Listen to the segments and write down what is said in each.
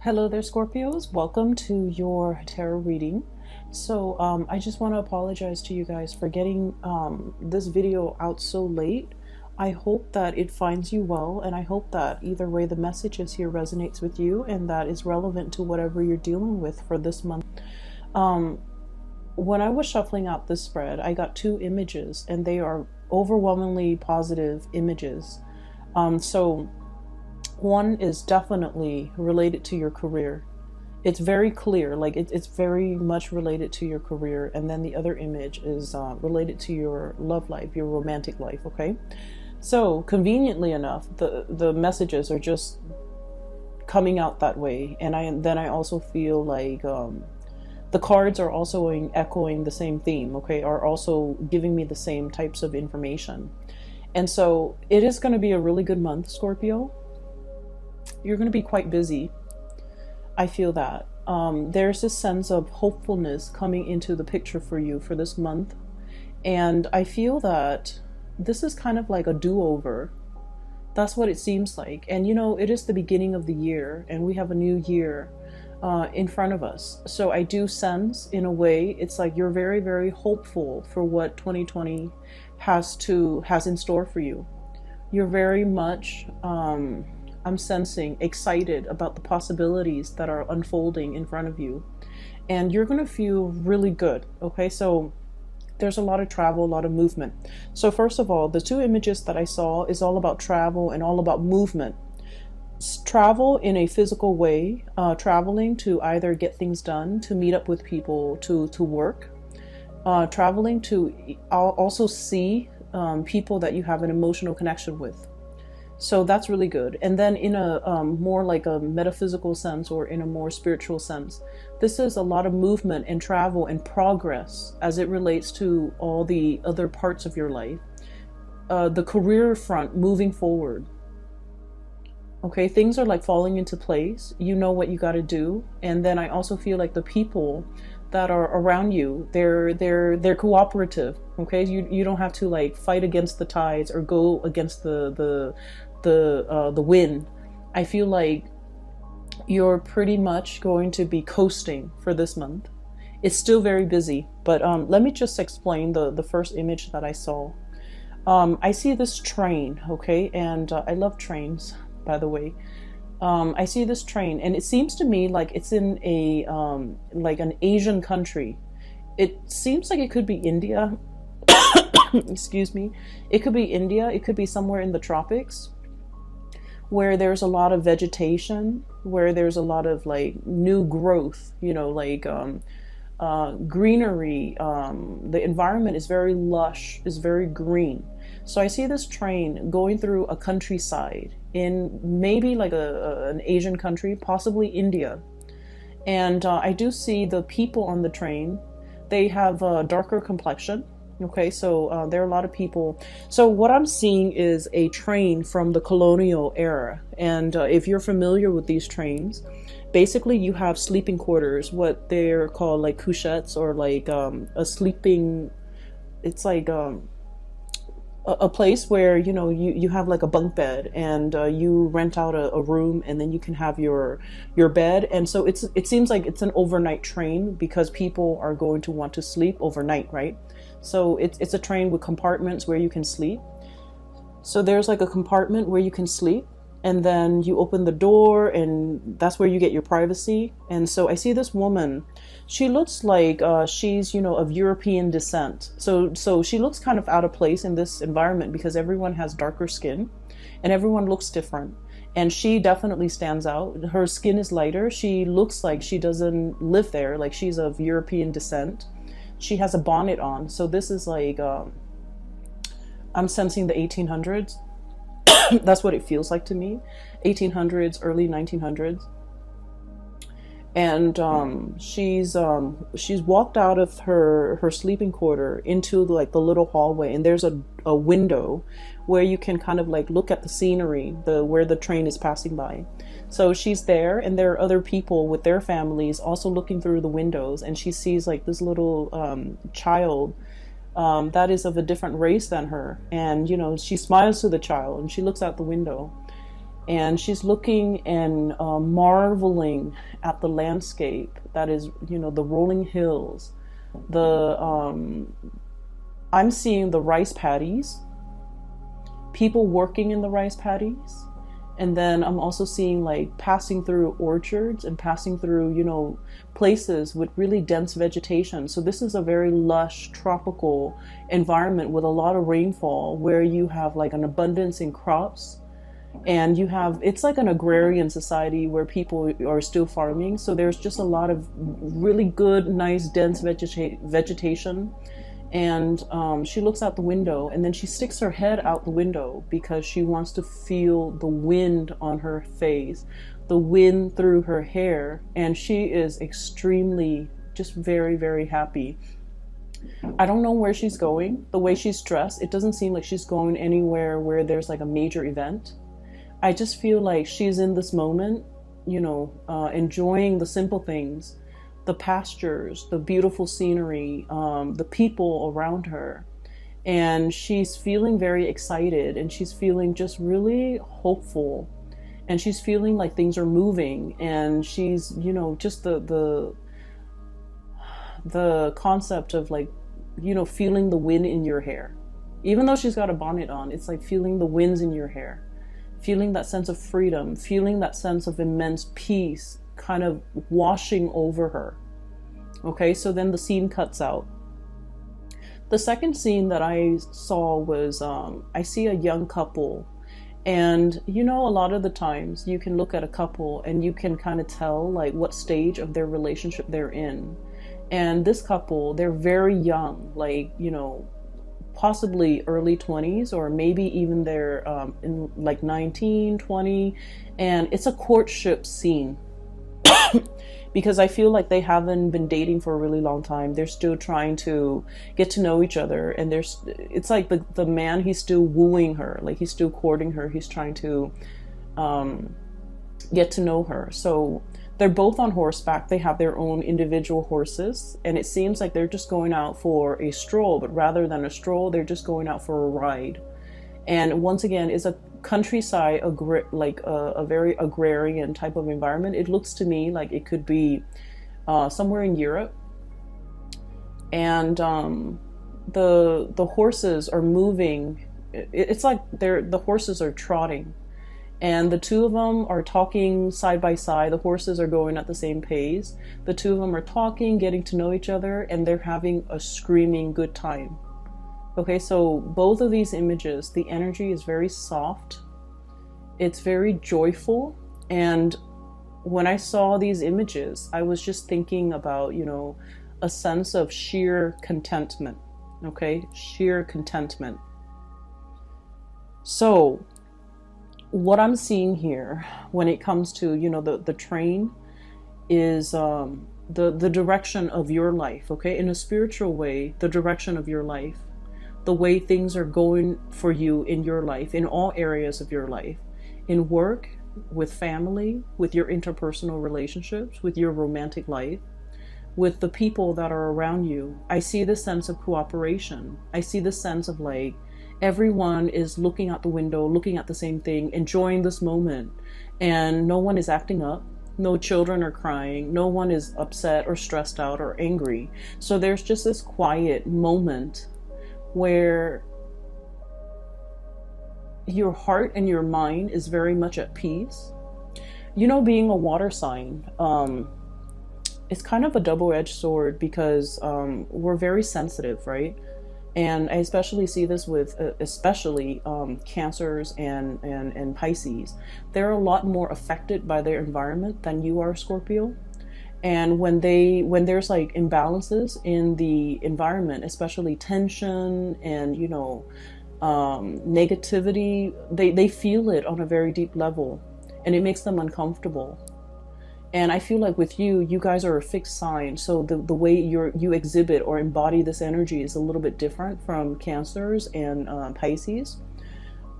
Hello there, Scorpios. Welcome to your tarot reading. I just want to apologize to you guys for getting this video out so late. I hope that it finds you well, and I hope that either way the messages here resonates with you and that is relevant to whatever you're dealing with for this month. When I was shuffling out this spread, I got two images, and they are overwhelmingly positive images. So one is definitely related to your career. It's very clear, like it's very much related to your career. And then the other image is related to your love life, your romantic life, okay? So conveniently enough, the messages are just coming out that way. And I also feel like the cards are also echoing the same theme, okay? Are also giving me the same types of information. And so it is going to be a really good month, Scorpio. You're going to be quite busy. I feel that. There's this sense of hopefulness coming into the picture for you for this month. And I feel that this is kind of like a do-over. That's what it seems like. And you know, it is the beginning of the year, and we have a new year in front of us. So I do sense, in a way, it's like you're very, very hopeful for what 2020 has in store for you. You're very much I'm sensing excited about the possibilities that are unfolding in front of you. And you're going to feel really good, okay? So there's a lot of travel, a lot of movement. So first of all, the two images that I saw is all about travel and all about movement. Travel in a physical way, traveling to either get things done, to meet up with people, to work. Traveling to also see people that you have an emotional connection with. So that's really good. And then in a more like a metaphysical sense, or in a more spiritual sense, this is a lot of movement and travel and progress as it relates to all the other parts of your life. The career front, moving forward. Okay, things are like falling into place. You know what you got to do. And then I also feel like the people that are around you, they're cooperative. Okay, you don't have to like fight against the tides or go against the wind. I feel like you're pretty much going to be coasting for this month. It's still very busy, but let me just explain the first image that I saw. I see this train, okay, and I love trains, by the way. I see this train, and it seems to me like it's in a like an Asian country. It seems like it could be India. Excuse me. It could be India. It could be somewhere in the tropics, where there's a lot of vegetation, where there's a lot of like new growth, you know, like greenery. The environment is very lush, is very green. So I see this train going through a countryside in maybe like an Asian country, possibly India. And I do see the people on the train. They have a darker complexion. Okay, so there are a lot of people. So what I'm seeing is a train from the colonial era. And if you're familiar with these trains, basically you have sleeping quarters, what they're called like couchettes, or like a sleeping, it's like a place where, you know, you have like a bunk bed, and you rent out a room, and then you can have your bed. And so it seems like it's an overnight train, because people are going to want to sleep overnight, right? So it's a train with compartments where you can sleep. So there's like a compartment where you can sleep, and then you open the door, and that's where you get your privacy. And so I see this woman. She looks like she's, you know, of European descent. So she looks kind of out of place in this environment, because everyone has darker skin and everyone looks different. And she definitely stands out. Her skin is lighter. She looks like she doesn't live there, like she's of European descent. She has a bonnet on. So this is like, I'm sensing the 1800s. That's what it feels like to me. 1800s, early 1900s. And she's walked out of her sleeping quarter into like the little hallway, and there's a window where you can kind of like look at the scenery, where the train is passing by. So she's there, and there are other people with their families also looking through the windows, and she sees like this little child that is of a different race than her. And you know, she smiles to the child, and she looks out the window. and she's looking and marveling at the landscape that is, you know, the rolling hills. The I'm seeing the rice paddies, people working in the rice paddies. And then I'm also seeing like passing through orchards and passing through, you know, places with really dense vegetation. So this is a very lush tropical environment with a lot of rainfall, where you have like an abundance in crops, and you have, it's like an agrarian society where people are still farming. So there's just a lot of really good, nice, dense vegetation. And she looks out the window, and then she sticks her head out the window because she wants to feel the wind on her face, the wind through her hair. And she is extremely, just very, very happy. I don't know where she's going. The way she's dressed, it doesn't seem like she's going anywhere where there's like a major event. I just feel like she's in this moment, you know, enjoying the simple things, the pastures, the beautiful scenery, the people around her. And she's feeling very excited, and she's feeling just really hopeful, and she's feeling like things are moving, and she's, you know, just the concept of like, you know, feeling the wind in your hair. Even though she's got a bonnet on, it's like feeling the winds in your hair, feeling that sense of freedom, feeling that sense of immense peace kind of washing over her. Okay, so then the scene cuts out. The second scene that I saw was, I see a young couple. And you know, a lot of the times you can look at a couple and you can kind of tell like what stage of their relationship they're in. And this couple, they're very young, like, you know, possibly early 20s, or maybe even they're in like 19, 20. And it's a courtship scene. Because I feel like they haven't been dating for a really long time. They're still trying to get to know each other. And it's like the man, he's still wooing her. Like he's still courting her. He's trying to get to know her. So they're both on horseback. They have their own individual horses. And it seems like they're just going out for a stroll. But rather than a stroll, they're just going out for a ride. And once again, it's a countryside, like a very agrarian type of environment. It looks to me like it could be somewhere in Europe. And the horses are moving. It's like the horses are trotting. And the two of them are talking side by side. The horses are going at the same pace. The two of them are talking, getting to know each other, and they're having a screaming good time. Okay, so both of these images, the energy is very soft. It's very joyful. And when I saw these images, I was just thinking about, you know, a sense of sheer contentment. Okay, sheer contentment. So what I'm seeing here when it comes to, you know, the train is the direction of your life. Okay, in a spiritual way, the direction of your life. The way things are going for you in your life, in all areas of your life, in work, with family, with your interpersonal relationships, with your romantic life, with the people that are around you. I see this sense of cooperation. I see this sense of like, everyone is looking out the window, looking at the same thing, enjoying this moment, and no one is acting up. No children are crying. No one is upset or stressed out or angry. So there's just this quiet moment where your heart and your mind is very much at peace. You know, being a water sign, it's kind of a double-edged sword because we're very sensitive, right? And I especially see this with Cancers and Pisces. They're a lot more affected by their environment than you are, Scorpio. And when there's like imbalances in the environment, especially tension and, you know, negativity, they feel it on a very deep level, and it makes them uncomfortable. And I feel like with you guys are a fixed sign, so the way you exhibit or embody this energy is a little bit different from Cancers and Pisces.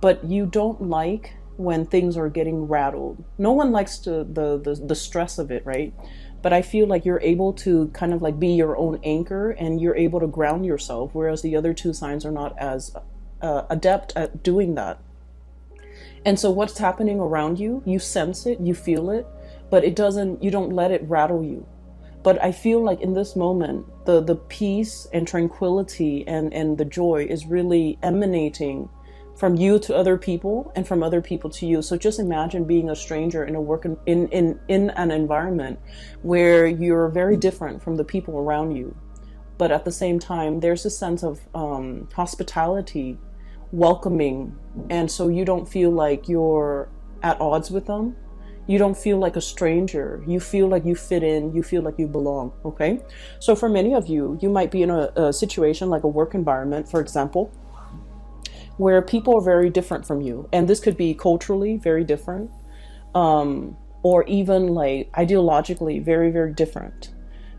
But you don't like when things are getting rattled. No one likes the stress of it, right? But I feel like you're able to kind of like be your own anchor, and you're able to ground yourself, whereas the other two signs are not as adept at doing that. And so what's happening around you, you sense it, you feel it, but you don't let it rattle you. But I feel like in this moment, the peace and tranquility and the joy is really emanating from you to other people and from other people to you. So just imagine being a stranger in a in an environment where you're very different from the people around you. But at the same time, there's a sense of hospitality, welcoming, and so you don't feel like you're at odds with them. You don't feel like a stranger. You feel like you fit in. You feel like you belong. Okay. So for many of you, you might be in a situation like a work environment, for example, where people are very different from you. And this could be culturally very different, or even like ideologically very, very different.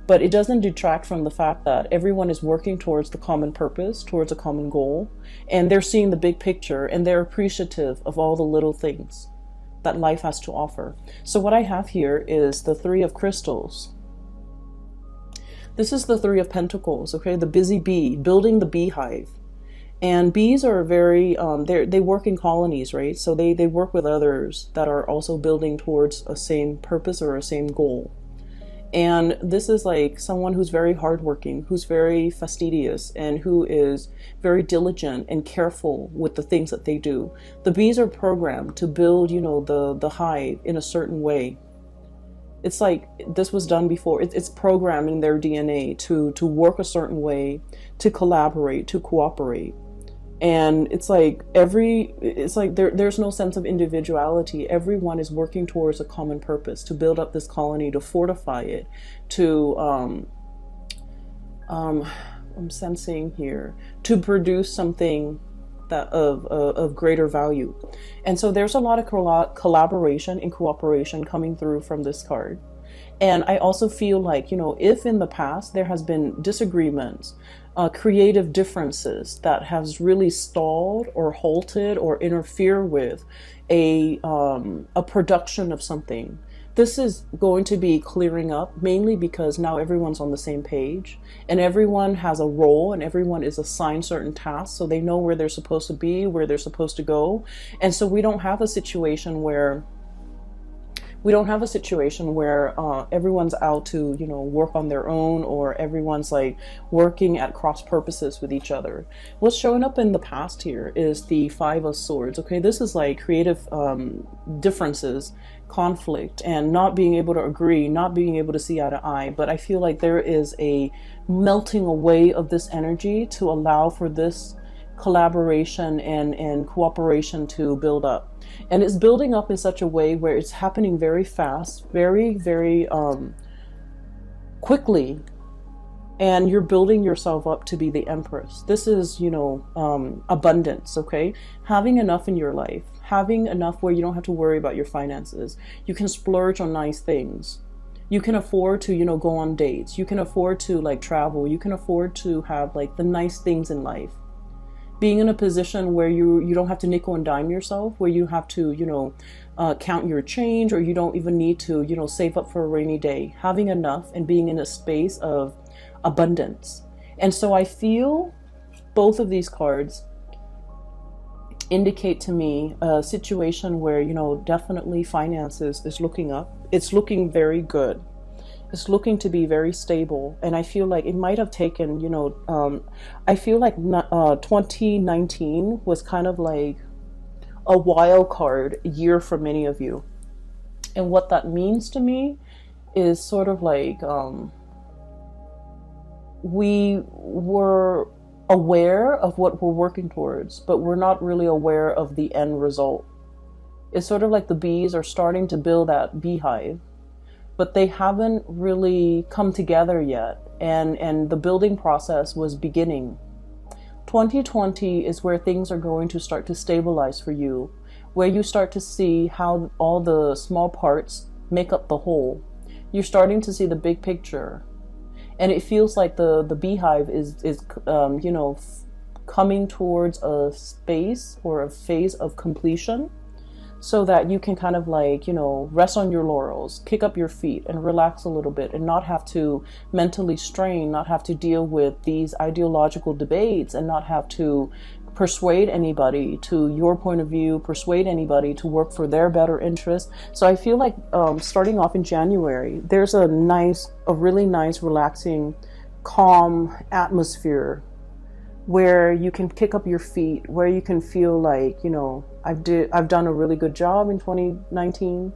But it doesn't detract from the fact that everyone is working towards the common purpose, towards a common goal, and they're seeing the big picture and they're appreciative of all the little things that life has to offer. So what I have here is the Three of Crystals. This is the Three of Pentacles, okay? The busy bee, building the beehive. And bees are very, they work in colonies, right? So they work with others that are also building towards a same purpose or a same goal. And this is like someone who's very hardworking, who's very fastidious, and who is very diligent and careful with the things that they do. The bees are programmed to build, you know, the hive in a certain way. It's like this was done before. It's programmed in their DNA to work a certain way, to collaborate, to cooperate. And it's like there's no sense of individuality. Everyone is working towards a common purpose, to build up this colony, to fortify it, to I'm sensing here, to produce something that of greater value. And so there's a lot of collaboration and cooperation coming through from this card. And I also feel like, you know, if in the past there has been disagreements, creative differences that has really stalled or halted or interfere with a production of something, this is going to be clearing up, mainly because now everyone's on the same page and everyone has a role and everyone is assigned certain tasks, so they know where they're supposed to be, where they're supposed to go. And so we don't have a situation where everyone's out to, you know, work on their own, or everyone's like working at cross purposes with each other. What's showing up in the past here is the Five of Swords. Okay, this is like creative differences, conflict, and not being able to agree, not being able to see eye to eye. But I feel like there is a melting away of this energy to allow for this collaboration and cooperation to build up. And it's building up in such a way where it's happening very fast, very, very quickly. And you're building yourself up to be the Empress. This is, you know, abundance, okay? Having enough in your life, having enough where you don't have to worry about your finances. You can splurge on nice things. You can afford to, you know, go on dates. You can afford to like travel. You can afford to have like the nice things in life. Being in a position where you don't have to nickel and dime yourself, where you have to, you know, count your change, or you don't even need to, you know, save up for a rainy day. Having enough and being in a space of abundance. And so I feel both of these cards indicate to me a situation where, you know, definitely finances is looking up. It's looking very good. It's looking to be very stable. And I feel like it might have taken, you know, I feel like 2019 was kind of like a wild card year for many of you. And what that means to me is sort of like we were aware of what we're working towards, but we're not really aware of the end result. It's sort of like the bees are starting to build that beehive, but they haven't really come together yet. And the building process was beginning. 2020 is where things are going to start to stabilize for you, where you start to see how all the small parts make up the whole. You're starting to see the big picture. And it feels like the beehive is you know, coming towards a space or a phase of completion, so that you can kind of like, you know, rest on your laurels, kick up your feet and relax a little bit, and not have to mentally strain, not have to deal with these ideological debates, and not have to persuade anybody to your point of view, persuade anybody to work for their better interest. So I feel like starting off in January, there's a really nice, relaxing, calm atmosphere where you can kick up your feet, where you can feel like, I've done a really good job in 2019,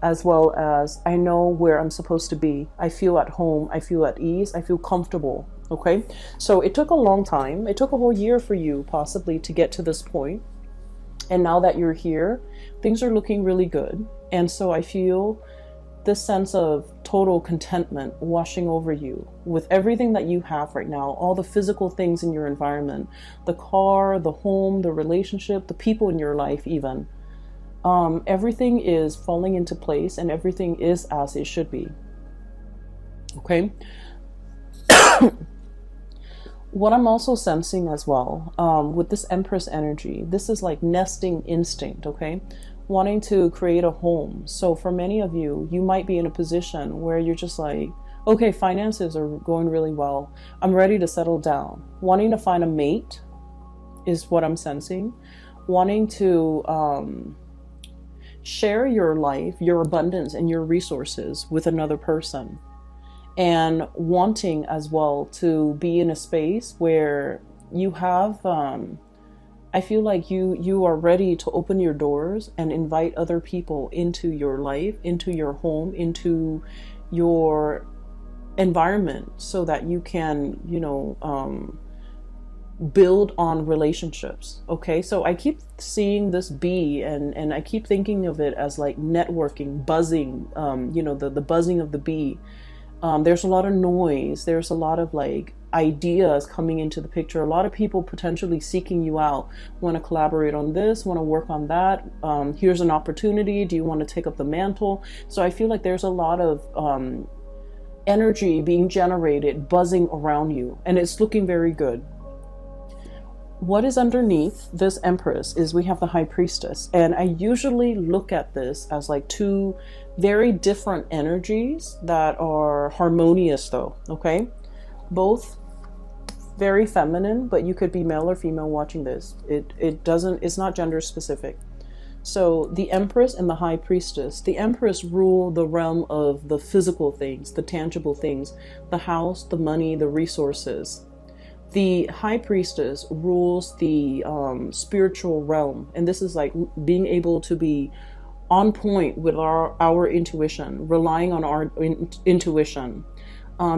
as well as I know where I'm supposed to be. I feel at home, I feel at ease, I feel comfortable. Okay, so it took a long time. It took a whole year for you possibly to get to this point. And now that you're here, things are looking really good. And so I feel this sense of total contentment washing over you with everything that you have right now, all the physical things in your environment, the car, the home, the relationship, the people in your life even. Everything is falling into place and everything is as it should be. Okay. What I'm also sensing as well, with this Empress energy, this is like nesting instinct, okay? Wanting to create a home. So for many of you, you might be in a position where you're just like, okay, finances are going really well. I'm ready to settle down. Wanting to find a mate is what I'm sensing. Wanting to share your life, your abundance, and your resources with another person. And wanting as well to be in a space where you have, I feel like you are ready to open your doors and invite other people into your life, into your home, into your environment, so that you can, build on relationships. Okay, so I keep seeing this bee, and I keep thinking of it as like networking, buzzing, the buzzing of the bee. There's a lot of noise. There's a lot of like ideas coming into the picture. A lot of people potentially seeking you out. Want to collaborate on this, want to work on that. Here's an opportunity. Do you want to take up the mantle? So I feel like there's a lot of energy being generated, buzzing around you, and it's looking very good. What is underneath this Empress is we have the High Priestess. And I usually look at this as like two very different energies that are harmonious though, okay? Both very feminine, but you could be male or female watching this. It's not gender specific. So the Empress and the High Priestess, the Empress rule the realm of the physical things, the tangible things, the house, the money, the resources. The High Priestess rules the spiritual realm. And this is like being able to be on point with our intuition, relying on our intuition,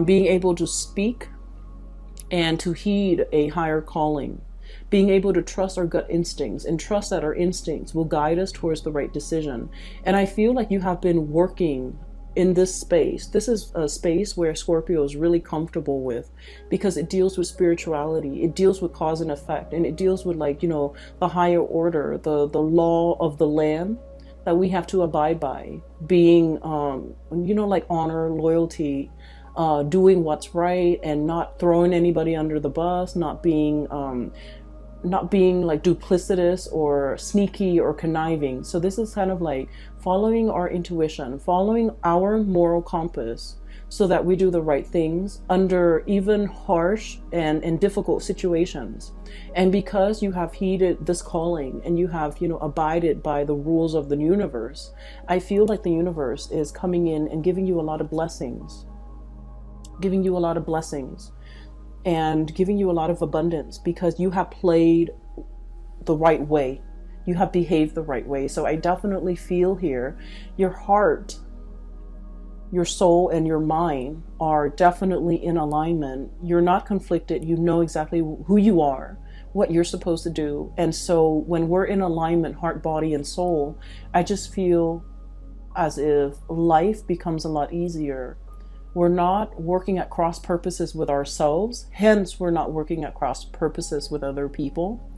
being able to speak and to heed a higher calling, being able to trust our gut instincts and trust that our instincts will guide us towards the right decision. And I feel like you have been working in this space. This is a space where Scorpio is really comfortable with, because it deals with spirituality, it deals with cause and effect, and it deals with like, the higher order, the law of the land that we have to abide by, being, like honor, loyalty, doing what's right and not throwing anybody under the bus, not being like duplicitous or sneaky or conniving. So this is kind of like following our intuition, following our moral compass, so that we do the right things under even harsh and difficult situations. And because you have heeded this calling and you have, abided by the rules of the universe, I feel like the universe is coming in and giving you a lot of blessings, and giving you a lot of abundance, because you have played the right way. You have behaved the right way. So I definitely feel here, your heart, your soul, and your mind are definitely in alignment. You're not conflicted. You know exactly who you are, what you're supposed to do. And so when we're in alignment, heart, body, and soul, I just feel as if life becomes a lot easier. We're not working at cross purposes with ourselves. Hence, we're not working at cross purposes with other people.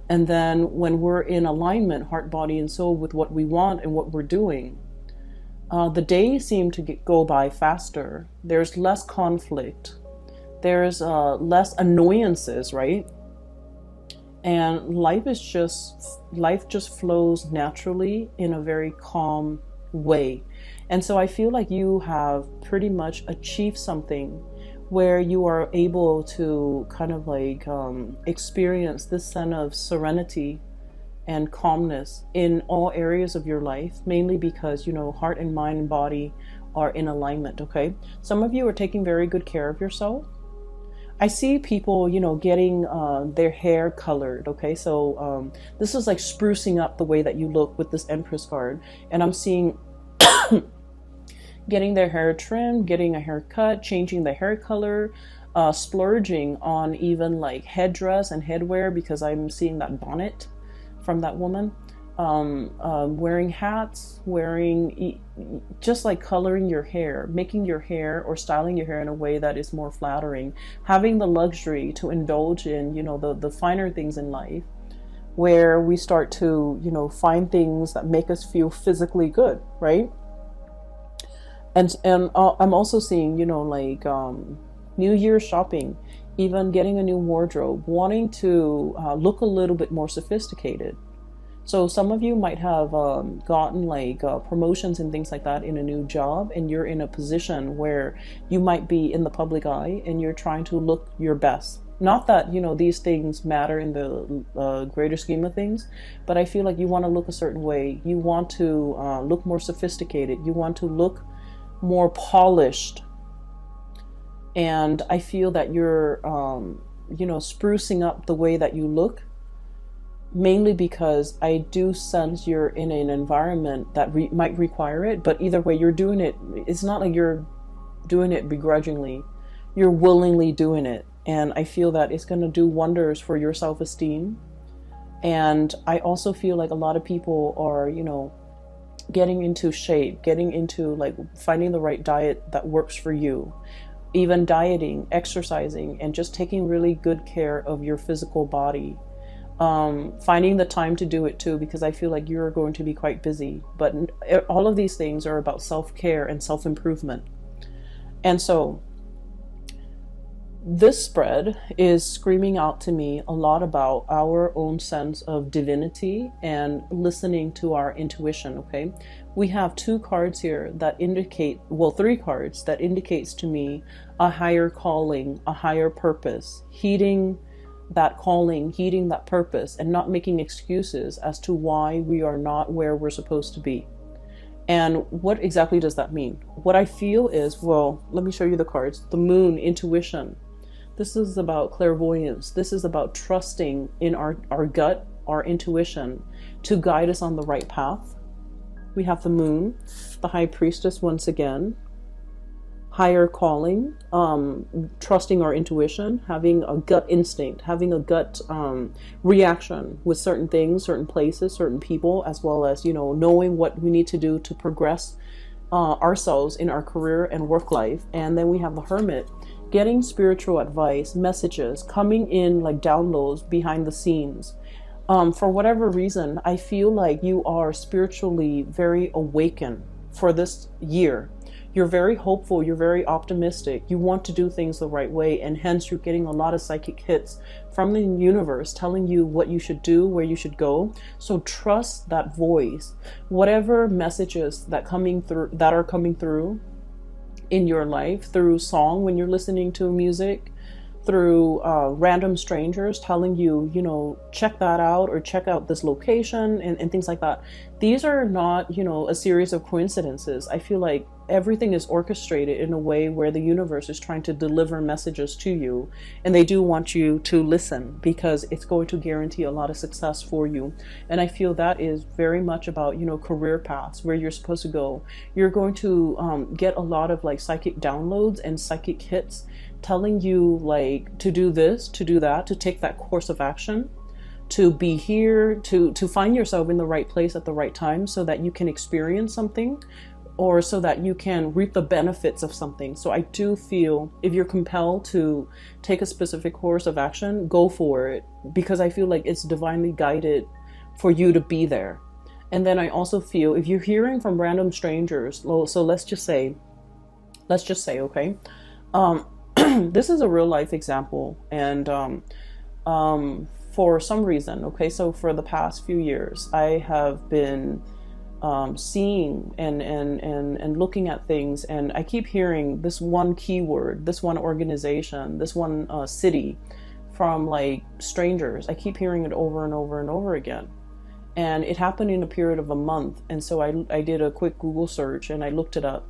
And then when we're in alignment, heart, body, and soul, with what we want and what we're doing, the days seem to go by faster. There's less conflict. There's less annoyances, right? And life just flows naturally in a very calm way. And so I feel like you have pretty much achieved something where you are able to kind of like experience this sense of serenity and calmness in all areas of your life, mainly because, you know, heart and mind and body are in alignment. Okay, some of you are taking very good care of yourself. I see people, you know, getting their hair colored. Okay, so this is like sprucing up the way that you look with this Empress card, and I'm seeing getting their hair trimmed, getting a haircut, changing the hair color, splurging on even like headdress and headwear, because I'm seeing that bonnet from that woman, wearing hats, wearing just like coloring your hair, making your hair or styling your hair in a way that is more flattering, having the luxury to indulge in, you know, the finer things in life, where we start to, you know, find things that make us feel physically good, right? And I'm also seeing, you know, like New Year's shopping, even getting a new wardrobe, wanting to look a little bit more sophisticated. So some of you might have gotten like promotions and things like that in a new job, and you're in a position where you might be in the public eye and you're trying to look your best. Not that, you know, these things matter in the greater scheme of things, but I feel like you want to look a certain way. You want to look more sophisticated. You want to look more polished. And I feel that you're, you know, sprucing up the way that you look, mainly because I do sense you're in an environment that might require it. But either way, you're doing it. It's not like you're doing it begrudgingly. You're willingly doing it. And I feel that it's going to do wonders for your self-esteem. And I also feel like a lot of people are, you know, getting into shape, getting into like finding the right diet that works for you, even dieting, exercising, and just taking really good care of your physical body. Finding the time to do it too, because I feel like you're going to be quite busy. But all of these things are about self-care and self-improvement. And so this spread is screaming out to me a lot about our own sense of divinity and listening to our intuition. Okay, we have two cards here that indicate, well, three cards that indicates to me a higher calling, a higher purpose, heeding that calling, heeding that purpose, and not making excuses as to why we are not where we're supposed to be. And what exactly does that mean? What I feel is, well, let me show you the cards. The Moon, intuition. This is about clairvoyance. This is about trusting in our gut, our intuition, to guide us on the right path. We have the Moon, the High Priestess once again. Higher calling, trusting our intuition, having a gut instinct, having a gut reaction with certain things, certain places, certain people, as well as, you know, knowing what we need to do to progress ourselves in our career and work life. And then we have the Hermit, getting spiritual advice, messages coming in like downloads behind the scenes. For whatever reason, I feel like you are spiritually very awakened for this year. You're very hopeful, you're very optimistic, you want to do things the right way, and hence you're getting a lot of psychic hits from the universe telling you what you should do, where you should go. So trust that voice. Whatever messages that are coming through in your life, through song when you're listening to music, through random strangers telling you, you know, check that out, or check out this location, and things like that. These are not, you know, a series of coincidences. I feel like everything is orchestrated in a way where the universe is trying to deliver messages to you, and they do want you to listen, because it's going to guarantee a lot of success for you. And I feel that is very much about, you know, career paths, where you're supposed to go. You're going to get a lot of like psychic downloads and psychic hits telling you like to do this, to do that, to take that course of action, to be here, to find yourself in the right place at the right time, so that you can experience something, or so that you can reap the benefits of something. So I do feel if you're compelled to take a specific course of action, go for it, because I feel like it's divinely guided for you to be there. And then I also feel if you're hearing from random strangers, so let's just say, okay, this is a real life example. And for some reason, okay, so for the past few years, I have been seeing and looking at things. And I keep hearing this one keyword, this one organization, this one city from like strangers. I keep hearing it over and over and over again. And it happened in a period of a month. And so I did a quick Google search and I looked it up.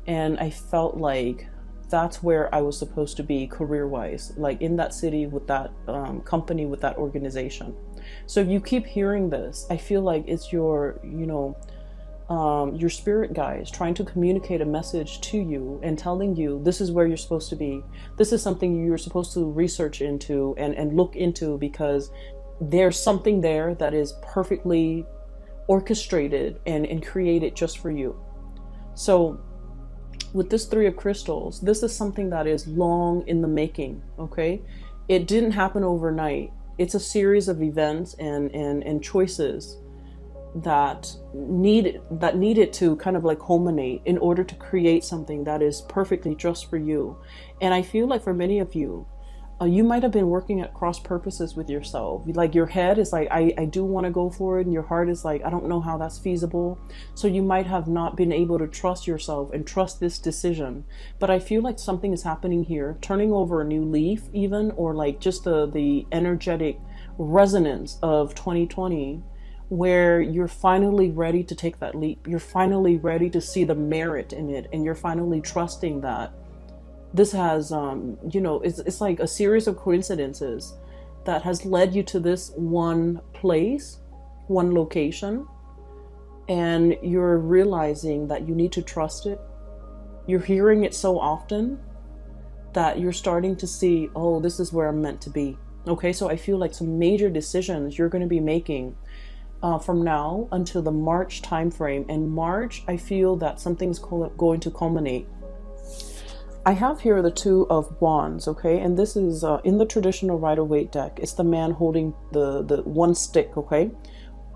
And I felt like that's where I was supposed to be career-wise, like in that city with that company, with that organization. So if you keep hearing this, I feel like it's your, your spirit guides trying to communicate a message to you and telling you this is where you're supposed to be. This is something you're supposed to research into and look into, because there's something there that is perfectly orchestrated and created just for you. So with this Three of Crystals, this is something that is long in the making, okay? It didn't happen overnight. It's a series of events and choices that needed to kind of like culminate in order to create something that is perfectly just for you. And I feel like for many of you, you might have been working at cross purposes with yourself. Like your head is like, I do want to go for it. And your heart is like, I don't know how that's feasible. So you might have not been able to trust yourself and trust this decision. But I feel like something is happening here, turning over a new leaf even, or like just the energetic resonance of 2020, where you're finally ready to take that leap. You're finally ready to see the merit in it. And you're finally trusting that this has, it's like a series of coincidences that has led you to this one place, one location, and you're realizing that you need to trust it. You're hearing it so often that you're starting to see, oh, this is where I'm meant to be. Okay, so I feel like some major decisions you're going to be making from now until the March timeframe. And March, I feel that something's going to culminate. I have here the Two of Wands, okay? And this is in the traditional Rider-Waite deck. It's the man holding the one stick, okay?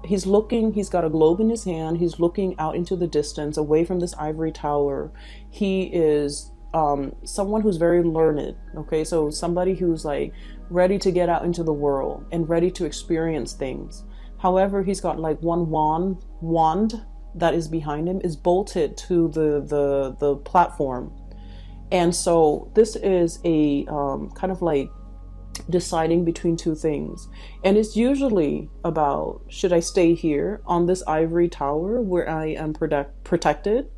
He's got a globe in his hand. He's looking out into the distance, away from this ivory tower. He is someone who's very learned, okay? So somebody who's like ready to get out into the world and ready to experience things. However, he's got like one wand that is behind him, is bolted to the platform. And so this is a kind of like deciding between two things. And it's usually about, should I stay here on this ivory tower where I am protected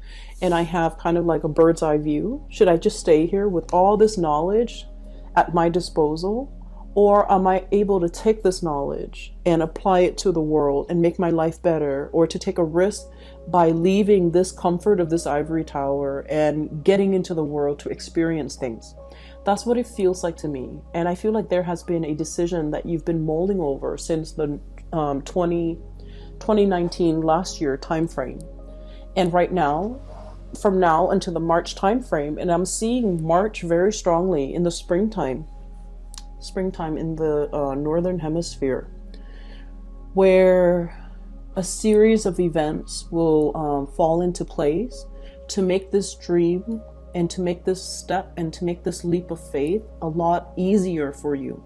and I have kind of like a bird's eye view? Should I just stay here with all this knowledge at my disposal? Or am I able to take this knowledge and apply it to the world and make my life better, or to take a risk by leaving this comfort of this ivory tower and getting into the world to experience things? That's what it feels like to me. And I feel like there has been a decision that you've been mulling over since the 2019 last year time frame. And right now, from now until the March time frame, and I'm seeing March very strongly in the springtime in the northern hemisphere, where a series of events will fall into place to make this dream and to make this step and to make this leap of faith a lot easier for you.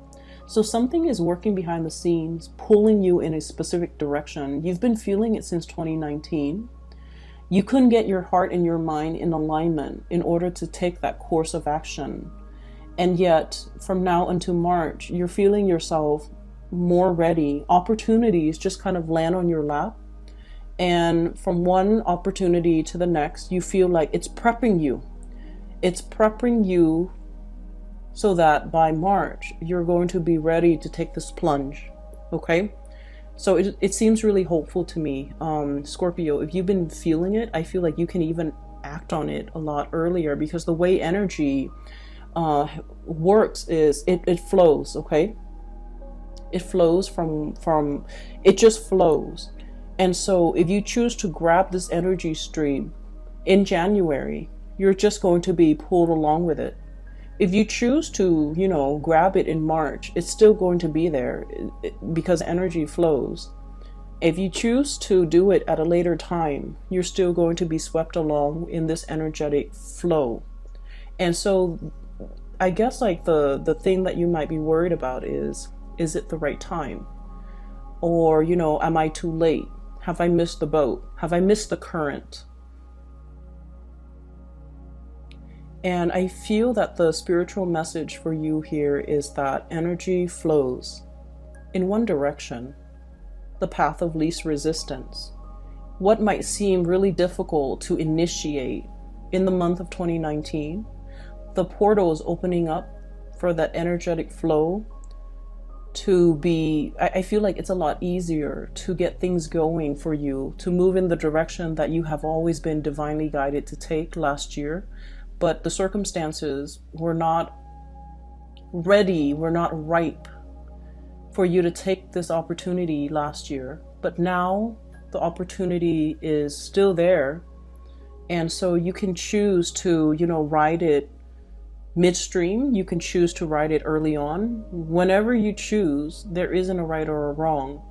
So something is working behind the scenes, pulling you in a specific direction. You've been feeling it since 2019. You couldn't get your heart and your mind in alignment in order to take that course of action. And yet, from now until March, you're feeling yourself more ready. Opportunities just kind of land on your lap. And from one opportunity to the next, you feel like it's prepping you. It's prepping you so that by March, you're going to be ready to take this plunge. Okay? So it seems really hopeful to me. Scorpio, if you've been feeling it, I feel like you can even act on it a lot earlier, because the way energy works is it flows, okay? It flows it just flows. And so if you choose to grab this energy stream in January, you're just going to be pulled along with it. If you choose to, grab it in March, it's still going to be there because energy flows. If you choose to do it at a later time, you're still going to be swept along in this energetic flow. And so I guess like the thing that you might be worried about is it the right time? Or, am I too late? Have I missed the boat? Have I missed the current? And I feel that the spiritual message for you here is that energy flows in one direction, the path of least resistance. What might seem really difficult to initiate in the month of 2019, the portal is opening up for that energetic flow to be, I feel like it's a lot easier to get things going for you, to move in the direction that you have always been divinely guided to take last year. But the circumstances were not ready, were not ripe for you to take this opportunity last year. But now the opportunity is still there. And so you can choose to, ride it midstream. You can choose to ride it early on. Whenever you choose, there isn't a right or a wrong.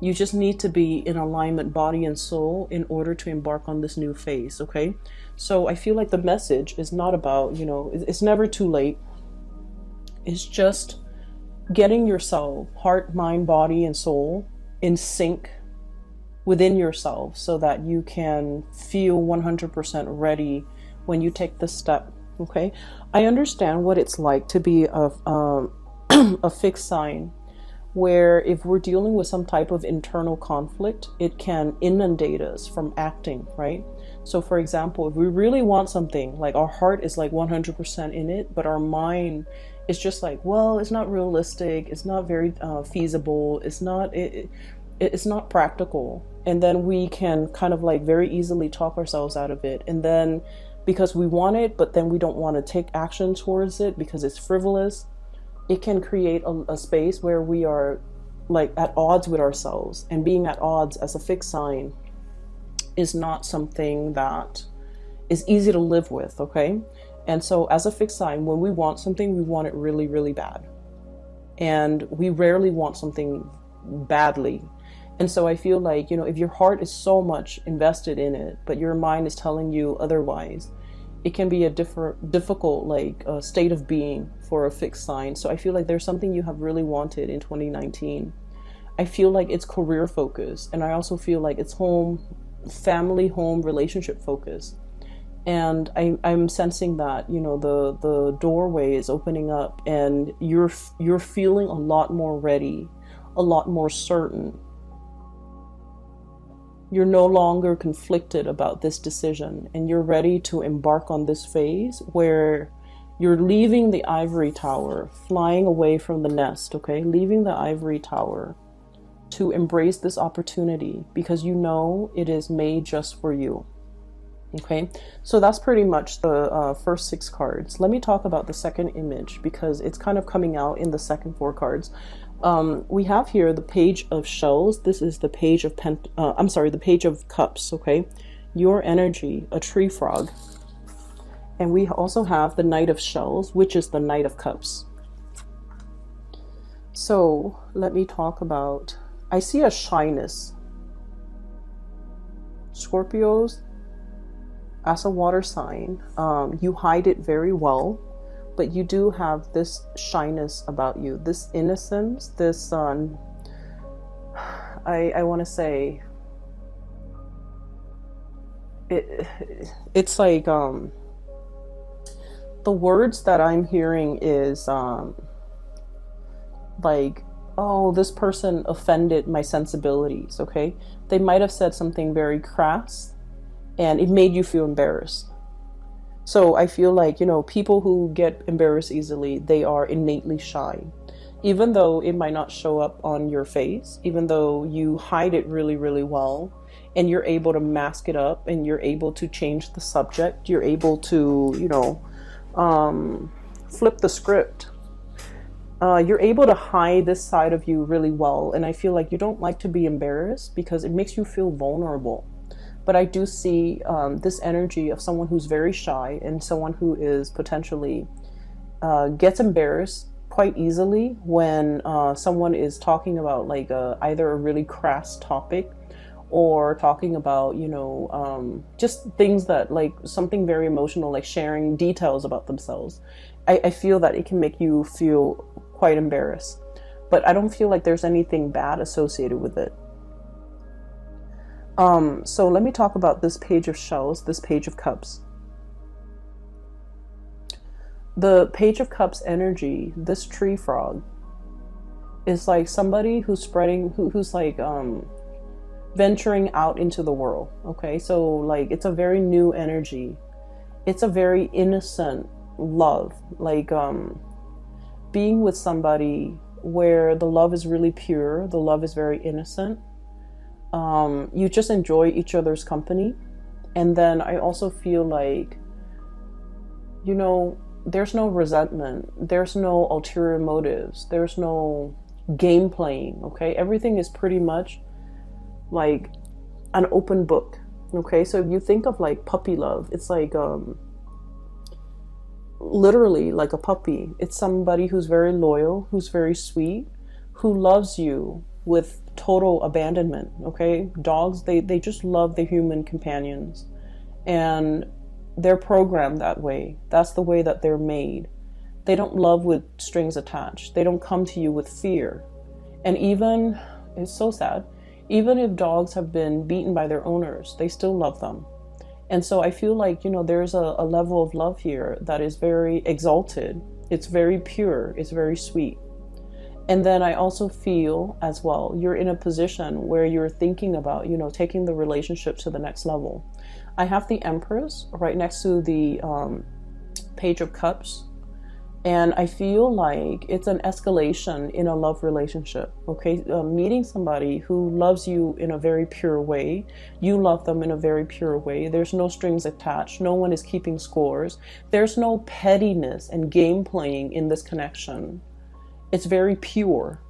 You just need to be in alignment, body and soul, in order to embark on this new phase, okay? So I feel like the message is not about, it's never too late. It's just getting yourself, heart, mind, body, and soul in sync within yourself so that you can feel 100% ready when you take this step, okay? I understand what it's like to be a fixed sign, where if we're dealing with some type of internal conflict, it can inundate us from acting, right? So for example, if we really want something, like our heart is like 100% in it, but our mind is just like, well, it's not realistic, it's not very feasible, it's not practical. And then we can kind of like very easily talk ourselves out of it. And then because we want it, but then we don't want to take action towards it because it's frivolous, it can create a space where we are like at odds with ourselves. And being at odds as a fixed sign is not something that is easy to live with, okay? And so as a fixed sign, when we want something, we want it really, really bad. And we rarely want something badly. And so I feel like, if your heart is so much invested in it, but your mind is telling you otherwise, it can be a difficult state of being for a fixed sign. So I feel like there's something you have really wanted in 2019. I feel like it's career focused, and I also feel like it's family, relationship focused. And I'm sensing that the doorway is opening up, and you're feeling a lot more ready, a lot more certain. You're no longer conflicted about this decision, and you're ready to embark on this phase where you're leaving the ivory tower, flying away from the nest, okay? Leaving the ivory tower to embrace this opportunity because it is made just for you, okay? So that's pretty much the first 6 cards. Let me talk about the second image because it's kind of coming out in the second 4 cards. We have here the Page of Shells. This is the Page of the Page of Cups, okay? Your energy, a tree frog. And we also have the Knight of Shells, which is the Knight of Cups. So let me talk about, I see a shyness. Scorpios, as a water sign, you hide it very well. But you do have this shyness about you, this innocence, this, I want to say, it's like, the words that I'm hearing is, like, oh, this person offended my sensibilities, okay? They might have said something very crass, and it made you feel embarrassed. So I feel like, people who get embarrassed easily, they are innately shy. Even though it might not show up on your face, even though you hide it really, really well, and you're able to mask it up, and you're able to change the subject, you're able to, flip the script. You're able to hide this side of you really well. And I feel like you don't like to be embarrassed because it makes you feel vulnerable. But I do see this energy of someone who's very shy and someone who is potentially gets embarrassed quite easily when someone is talking about like either a really crass topic or talking about, just things that like something very emotional, like sharing details about themselves. I feel that it can make you feel quite embarrassed, but I don't feel like there's anything bad associated with it. So let me talk about this Page of Shells, this Page of Cups. The Page of Cups energy, this tree frog, is like somebody who's spreading, who's like venturing out into the world. Okay, so like it's a very new energy. It's a very innocent love, like being with somebody where the love is really pure, the love is very innocent. You just enjoy each other's company. And then I also feel like, you know, there's no resentment, there's no ulterior motives, there's no game playing. Okay, everything is pretty much like an open book. Okay, so if you think of like puppy love, it's like literally like a puppy. It's somebody who's very loyal, who's very sweet, who loves you with total abandonment. Okay, dogs, they just love their human companions, and they're programmed that way. That's the way that they're made. They don't love with strings attached. They don't come to you with fear. And even, it's so sad, even if dogs have been beaten by their owners, they still love them. And so I feel like, you know, there's a level of love here that is very exalted. It's very pure. It's very sweet. And then I also feel as well, you're in a position where you're thinking about, you know, taking the relationship to the next level. I have the Empress right next to the Page of Cups. And I feel like it's an escalation in a love relationship. Okay, meeting somebody who loves you in a very pure way. You love them in a very pure way. There's no strings attached. No one is keeping scores. There's no pettiness and game playing in this connection. It's very pure.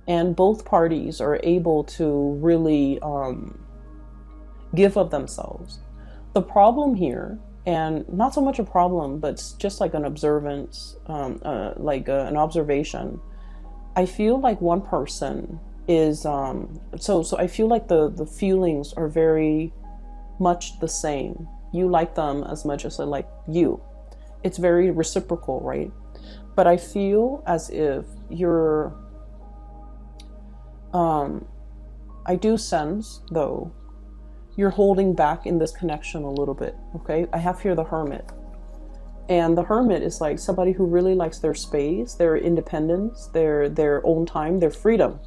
And both parties are able to really give of themselves. The problem here, and not so much a problem, but it's just like an observance, an observation. I feel like one person is, so I feel like the feelings are very much the same. You like them as much as I like you. It's very reciprocal, right? But I feel as if you're, I do sense though, you're holding back in this connection a little bit. Okay, I have here the Hermit, and the Hermit is like somebody who really likes their space, their independence, their own time, their freedom,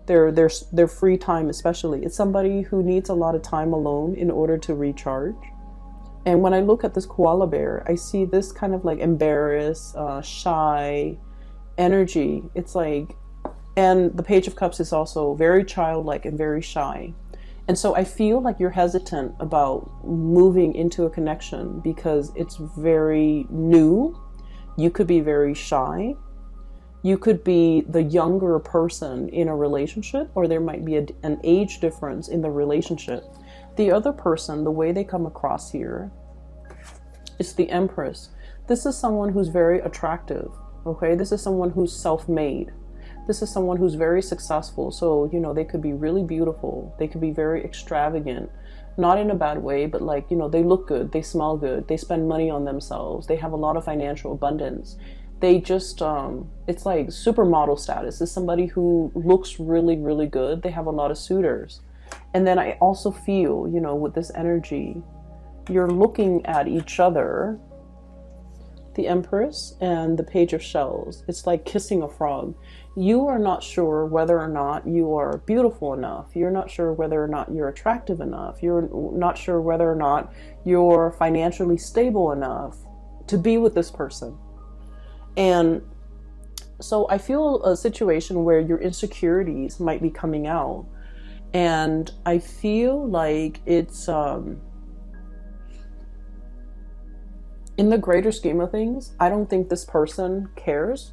their free time. Especially, it's somebody who needs a lot of time alone in order to recharge. And when I look at this koala bear, I see this kind of like embarrassed, shy energy. It's like, and the Page of Cups is also very childlike and very shy. And so I feel like you're hesitant about moving into a connection because it's very new. You could be very shy. You could be the younger person in a relationship, or there might be an age difference in the relationship. The other person, the way they come across here, is the Empress. This is someone who's very attractive. Okay, this is someone who's self-made. This is someone who's very successful. So, you know, they could be really beautiful. They could be very extravagant, not in a bad way, but like, you know, they look good, they smell good, they spend money on themselves, they have a lot of financial abundance. They just, it's like supermodel status. Is somebody who looks really, really good. They have a lot of suitors. And then I also feel, you know, with this energy, you're looking at each other, the Empress and the Page of Shells. It's like kissing a frog. You are not sure whether or not you are beautiful enough. You're not sure whether or not you're attractive enough. You're not sure whether or not you're financially stable enough to be with this person. And so I feel a situation where your insecurities might be coming out. And I feel like it's, in the greater scheme of things, I don't think this person cares.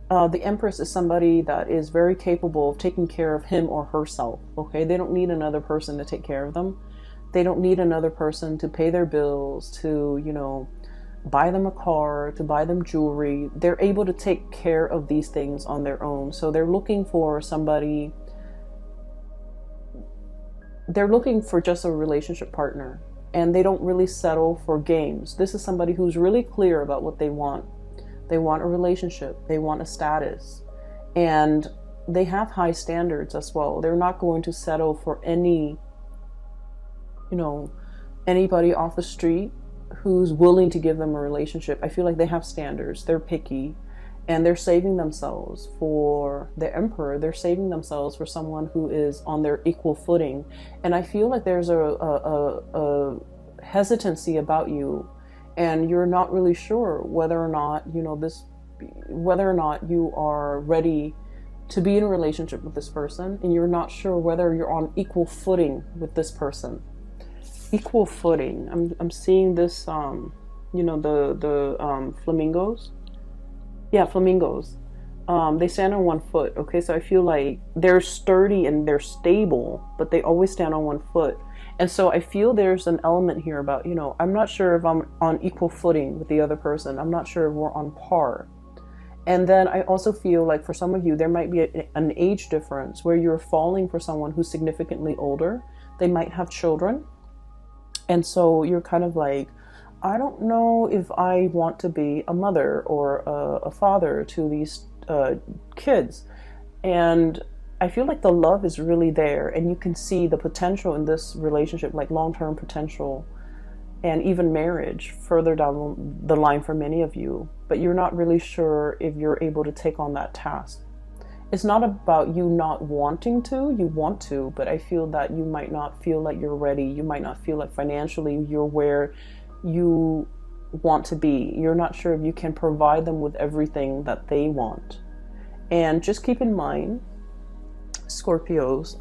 The Empress is somebody that is very capable of taking care of him or herself. Okay, they don't need another person to take care of them. They don't need another person to pay their bills, to, you know, buy them a car, to buy them jewelry. They're able to take care of these things on their own. So they're looking for somebody, they're looking for just a relationship partner. And they don't really settle for games. This is somebody who's really clear about what they want. They want a relationship. They want a status. And they have high standards as well. They're not going to settle for anybody off the street who's willing to give them a relationship. I feel like they have standards. They're picky, and they're saving themselves for the emperor. They're saving themselves for someone who is on their equal footing. And I feel like there's a hesitancy about you, and you're not really sure whether or not you are ready to be in a relationship with this person, and you're not sure whether you're on equal footing with this person. Equal footing. I'm seeing this the flamingos. Yeah, flamingos. They stand on one foot. Okay, so I feel like they're sturdy and they're stable, but they always stand on one foot. And so I feel there's an element here about, I'm not sure if I'm on equal footing with the other person. I'm not sure if we're on par. And then I also feel like for some of you, there might be an age difference where you're falling for someone who's significantly older. They might have children. And so you're kind of like, I don't know if I want to be a mother or a father to these kids. And I feel like the love is really there, and you can see the potential in this relationship, like long-term potential and even marriage further down the line for many of you. But you're not really sure if you're able to take on that task. It's not about you not wanting to. You want to, but I feel that you might not feel like you're ready. You might not feel like financially you're where you want to be. You're not sure if you can provide them with everything that they want. And just keep in mind, Scorpios,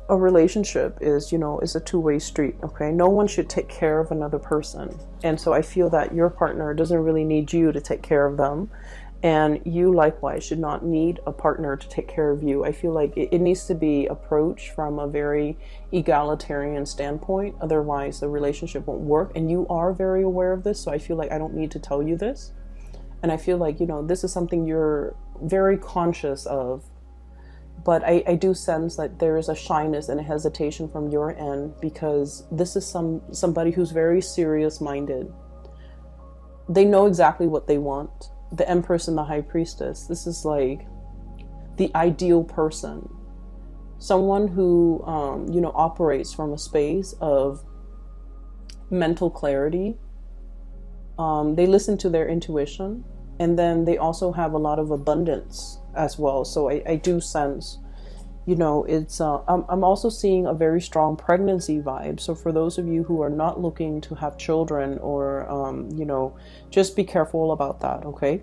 a relationship is a two-way street. Okay, no one should take care of another person, and so I feel that your partner doesn't really need you to take care of them, and you likewise should not need a partner to take care of you. I feel like it needs to be approached from a very egalitarian standpoint, otherwise the relationship won't work, and you are very aware of this, so I feel like I don't need to tell you this. And I feel like this is something you're very conscious of. But I do sense that there is a shyness and a hesitation from your end, because this is somebody who's very serious-minded. They know exactly what they want. The Empress and the High Priestess. This is like the ideal person. Someone who, operates from a space of mental clarity. They listen to their intuition. And then they also have a lot of abundance as well. So I do sense, it's, I'm also seeing a very strong pregnancy vibe. So for those of you who are not looking to have children or, just be careful about that. Okay.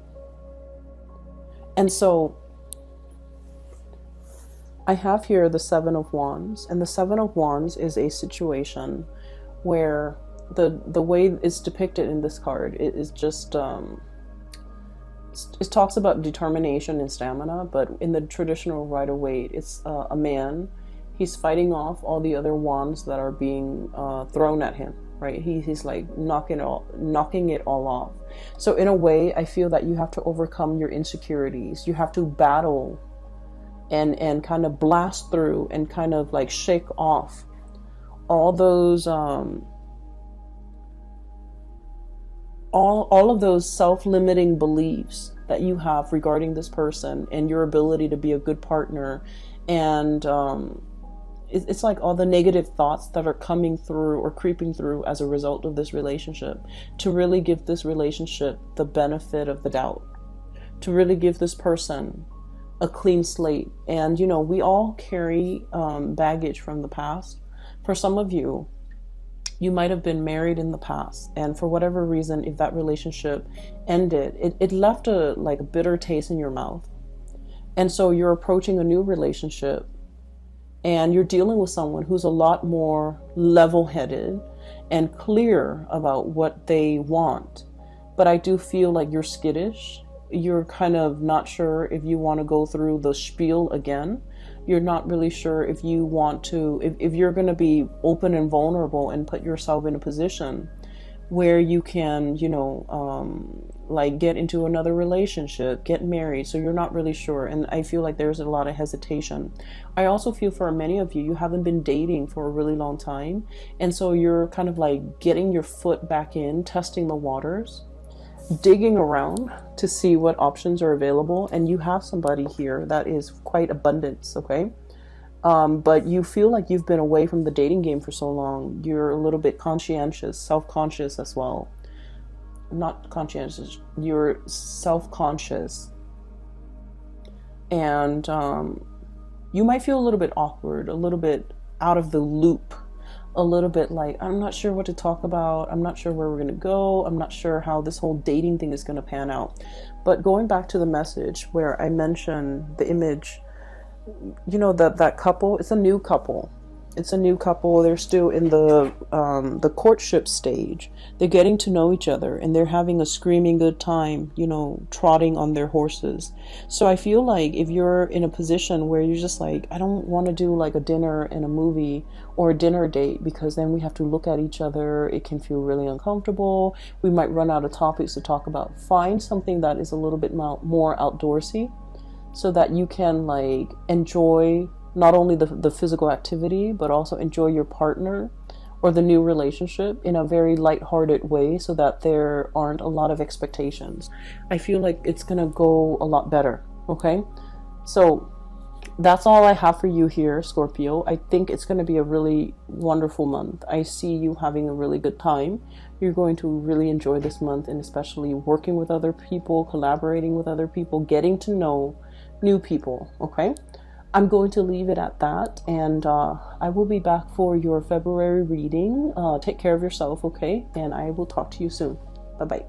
And so I have here the Seven of Wands, and the Seven of Wands is a situation where the way it's depicted in this card, it is just, it talks about determination and stamina, but in the traditional Rider-Waite, it's a man. He's fighting off all the other wands that are being thrown at him, right? He's like knocking it all off. So in a way, I feel that you have to overcome your insecurities. You have to battle and kind of blast through and kind of like shake off all those all of those self-limiting beliefs that you have regarding this person and your ability to be a good partner. And it's like all the negative thoughts that are coming through or creeping through as a result of this relationship, to really give this relationship the benefit of the doubt, to really give this person a clean slate. And we all carry baggage from the past. For some of you, you might have been married in the past, and for whatever reason, if that relationship ended, it left a bitter taste in your mouth. And so you're approaching a new relationship, and you're dealing with someone who's a lot more level-headed and clear about what they want. But I do feel like you're skittish. You're kind of not sure if you want to go through the spiel again. You're not really sure if you want to, if you're going to be open and vulnerable and put yourself in a position where you can, get into another relationship, get married. So you're not really sure. And I feel like there's a lot of hesitation. I also feel for many of you, you haven't been dating for a really long time. And so you're kind of like getting your foot back in, testing the waters. digging around to see what options are available, and you have somebody here that is quite abundance, okay? But you feel like you've been away from the dating game for so long. You're a little bit conscientious, self-conscious as well. Not conscientious, you're self-conscious. And you might feel a little bit awkward, a little bit out of the loop, a little bit like, I'm not sure what to talk about. I'm not sure where we're going to go. I'm not sure how this whole dating thing is going to pan out. But going back to the message where I mentioned the image, you know, that couple, it's a new couple. It's a new couple. They're still in the courtship stage. They're getting to know each other, and they're having a screaming good time, you know, trotting on their horses. So I feel like if you're in a position where you're just like, I don't want to do like a dinner and a movie or a dinner date, because then we have to look at each other. It can feel really uncomfortable. We might run out of topics to talk about. Find something that is a little bit more outdoorsy, so that you can like enjoy not only the physical activity, but also enjoy your partner or the new relationship in a very lighthearted way, so that there aren't a lot of expectations. I feel like it's gonna go a lot better, okay? So that's all I have for you here, Scorpio. I think it's going to be a really wonderful month. I see you having a really good time. You're going to really enjoy this month, and especially working with other people, collaborating with other people, getting to know new people, okay? I'm going to leave it at that, and I will be back for your February reading. Take care of yourself, okay? And I will talk to you soon. Bye-bye.